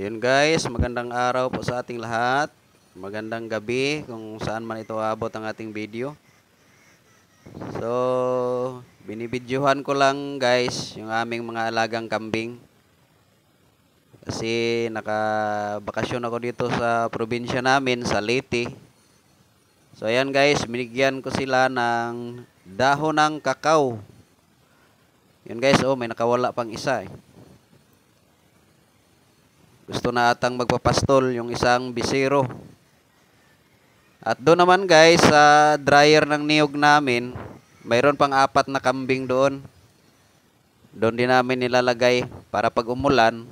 Ayun guys, magandang araw po sa ating lahat. Magandang gabi kung saan man ito abot ang ating video. So, binibidyohan ko lang guys yung aming mga alagang kambing. Kasi nakabakasyon ako dito sa probinsya namin, sa Leyte. So ayan guys, binigyan ko sila ng dahon ng kakao. Yun guys, oh may nakawala pang isa eh. Gusto na atang magpapastol yung isang bisiro. At doon naman guys, sa dryer ng niyog namin, mayroon pang 4 na kambing doon. Doon din namin nilalagay para pag umulan,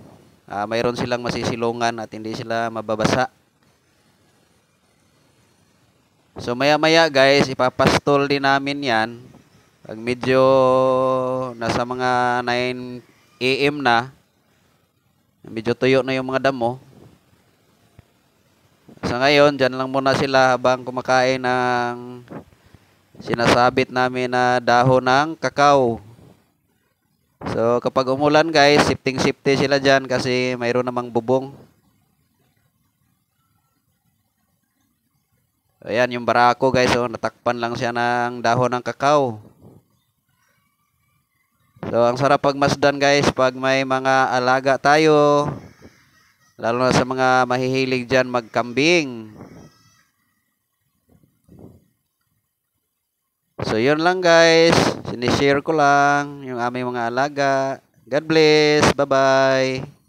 mayroon silang masisilungan at hindi sila mababasa. So maya maya guys, ipapastol din namin yan. Pag medyo nasa mga 9 AM na, medyo tuyo na yung mga damo. Sa ngayon, dyan lang muna sila habang kumakain ng sinasabit namin na dahon ng kakao. So kapag umulan guys, sifting-sifty sila dyan kasi mayroon namang bubong. Ayan yung barako guys, oh, natakpan lang siya ng dahon ng kakao. So ang sarap pagmasdan guys pag may mga alaga tayo. Lalo na sa mga mahihilig dyan magkambing. So yun lang guys, sinishare ko lang yung aming mga alaga. God bless, bye bye.